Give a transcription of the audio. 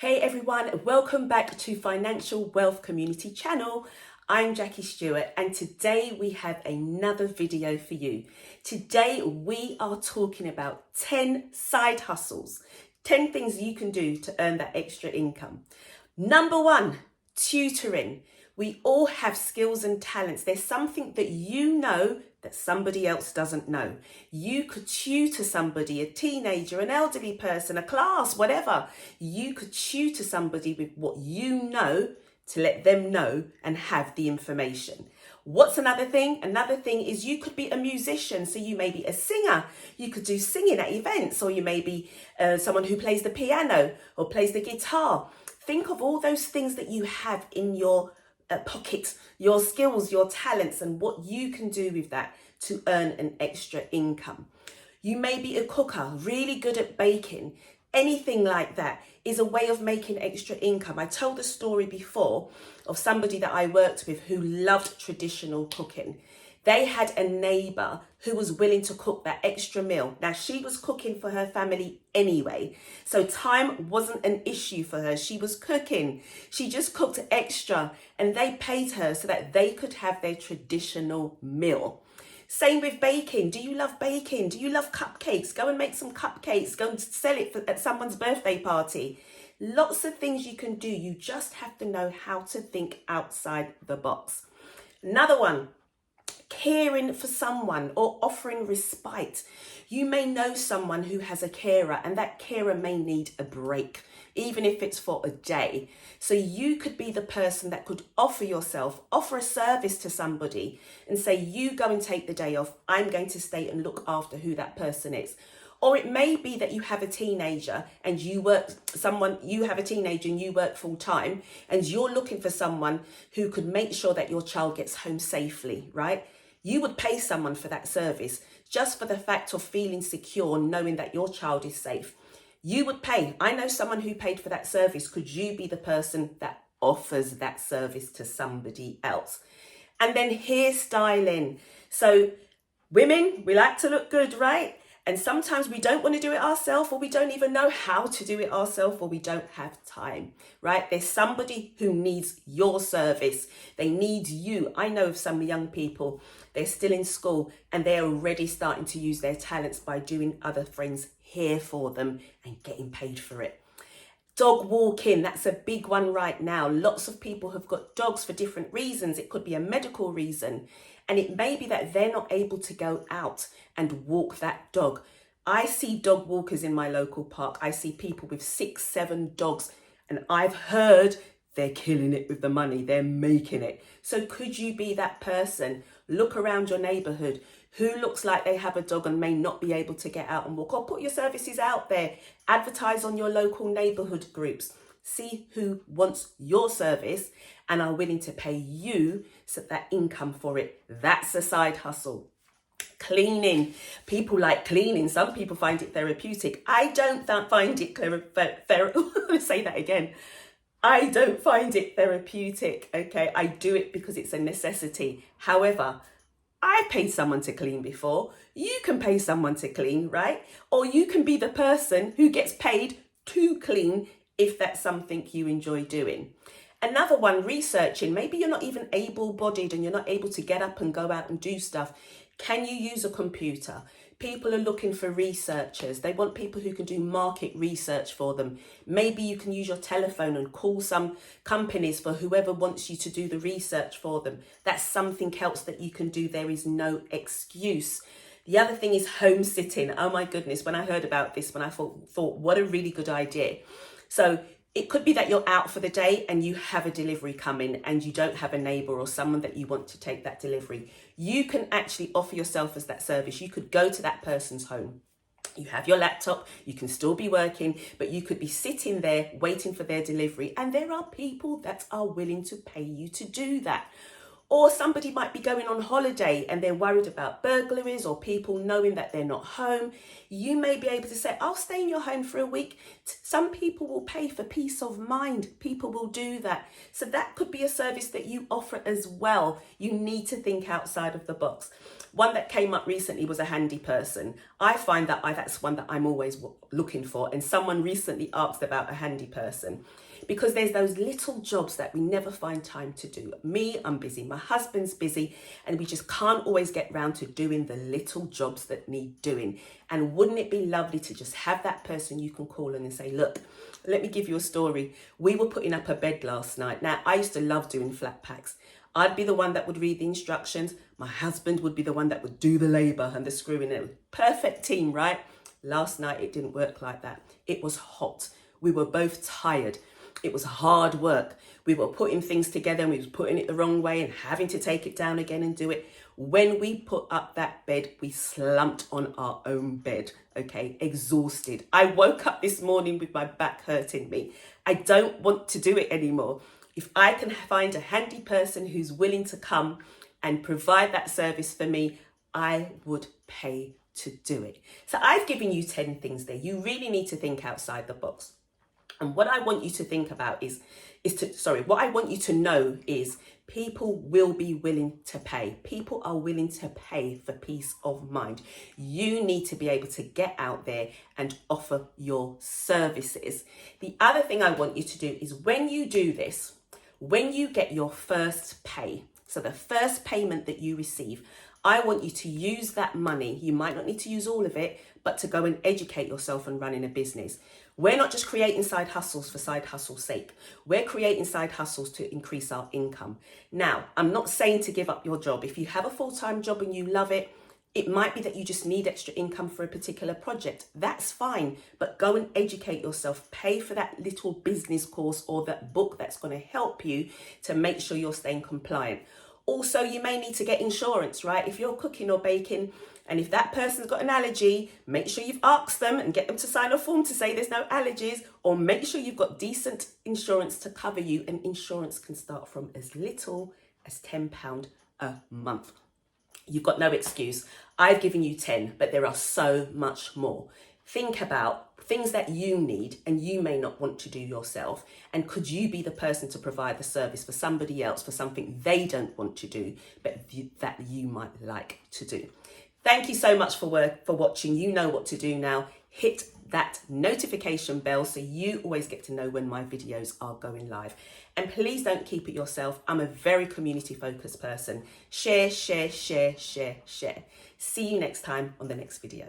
Hey everyone, welcome back to Financial Wealth Community Channel. I'm Jackie Stewart and today we have another video for you. Today we are talking about 10 side hustles, 10 things you can do to earn that extra income. Number one, tutoring. We all have skills and talents. There's something that you know that somebody else doesn't know. You could tutor somebody, a teenager, an elderly person, a class, whatever. You could tutor somebody with what you know to let them know and have the information. What's another thing? Another thing is you could be a musician. So you may be a singer. You could do singing at events, or you may be someone who plays the piano or plays the guitar. Think of all those things that you have in your pocket, your skills, your talents, and what you can do with that to earn an extra income. You may be a cooker, really good at baking. Anything like that is a way of making extra income. I told the story before of somebody that I worked with who loved traditional cooking. They had a neighbour who was willing to cook that extra meal. Now, she was cooking for her family anyway, so time wasn't an issue for her. She was cooking. She just cooked extra and they paid her so that they could have their traditional meal. Same with baking. Do you love baking? Do you love cupcakes? Go and make some cupcakes. Go and sell it at someone's birthday party. Lots of things you can do. You just have to know how to think outside the box. Another one, caring for someone or offering respite. You may know someone who has a carer and that carer may need a break, even if it's for a day. So you could be the person that could offer a service to somebody and say, you go and take the day off. I'm going to stay and look after who that person is. Or it may be that you have a teenager and you work full time and you're looking for someone who could make sure that your child gets home safely, right? You would pay someone for that service just for the fact of feeling secure, knowing that your child is safe. You would pay. I know someone who paid for that service. Could you be the person that offers that service to somebody else? And then hairstyling. So women, we like to look good, right? And sometimes we don't want to do it ourselves, or we don't even know how to do it ourselves, or we don't have time, right? There's somebody who needs your service. They need you. I know of some young people, they're still in school and they're already starting to use their talents by doing other friends' hair for them and getting paid for it. Dog walking, that's a big one right now. Lots of people have got dogs for different reasons. It could be a medical reason. And it may be that they're not able to go out and walk that dog. I see dog walkers in my local park. I see people with 6, 7 dogs. And I've heard they're killing it with the money. They're making it. So could you be that person? Look around your neighborhood. Who looks like they have a dog and may not be able to get out and walk? Or put your services out there. Advertise on your local neighborhood groups. See who wants your service and are willing to pay you so that income for it. That's a side hustle. Cleaning. People like cleaning. Some people find it therapeutic. I don't find it say that again. I don't find it therapeutic, okay? I do it because it's a necessity. However, I've paid someone to clean before. You can pay someone to clean, right? Or you can be the person who gets paid to clean if that's something you enjoy doing. Another one, researching. Maybe you're not even able-bodied and you're not able to get up and go out and do stuff. Can you use a computer? People are looking for researchers. They want people who can do market research for them. Maybe you can use your telephone and call some companies for whoever wants you to do the research for them. That's something else that you can do. There is no excuse. The other thing is home sitting. Oh my goodness, when I heard about this, when I thought what a really good idea. So it could be that you're out for the day and you have a delivery coming and you don't have a neighbour or someone that you want to take that delivery. You can actually offer yourself as that service. You could go to that person's home. You have your laptop, you can still be working, but you could be sitting there waiting for their delivery. And there are people that are willing to pay you to do that. Or somebody might be going on holiday and they're worried about burglaries or people knowing that they're not home. You may be able to say, I'll stay in your home for a week. Some people will pay for peace of mind. People will do that. So that could be a service that you offer as well. You need to think outside of the box. One that came up recently was a handy person. I find that that's one that I'm always looking for. And someone recently asked about a handy person, because there's those little jobs that we never find time to do. Me, I'm busy, my husband's busy, and we just can't always get round to doing the little jobs that need doing. And wouldn't it be lovely to just have that person you can call in and say, look, let me give you a story. We were putting up a bed last night. Now, I used to love doing flat packs. I'd be the one that would read the instructions. My husband would be the one that would do the labour and the screwing. It was perfect team, right? Last night, it didn't work like that. It was hot. We were both tired. It was hard work. We were putting things together and we was putting it the wrong way and having to take it down again and do it. When we put up that bed, we slumped on our own bed, okay, exhausted. I woke up this morning with my back hurting me. I don't want to do it anymore. If I can find a handy person who's willing to come and provide that service for me, I would pay to do it. So I've given you 10 things there. You really need to think outside the box. And what I want you to think about what I want you to know is people will be willing to pay. People are willing to pay for peace of mind. You need to be able to get out there and offer your services. The other thing I want you to do is when you do this, when you get your first pay, so the first payment that you receive, I want you to use that money. You might not need to use all of it, but to go and educate yourself and running a business. We're not just creating side hustles for side hustle's sake. We're creating side hustles to increase our income. Now, I'm not saying to give up your job. If you have a full-time job and you love it, it might be that you just need extra income for a particular project. That's fine, but go and educate yourself. Pay for that little business course or that book that's going to help you to make sure you're staying compliant. Also, you may need to get insurance, right? If you're cooking or baking, and if that person's got an allergy, make sure you've asked them and get them to sign a form to say there's no allergies, or make sure you've got decent insurance to cover you. And insurance can start from as little as £10 a month. You've got no excuse. I've given you 10, but there are so much more. Think about things that you need and you may not want to do yourself. And could you be the person to provide the service for somebody else for something they don't want to do, but that you might like to do? Thank you so much for watching. You know what to do now. Hit that notification bell so you always get to know when my videos are going live. And please don't keep it yourself. I'm a very community focused person. Share, share, share, share, share. See you next time on the next video.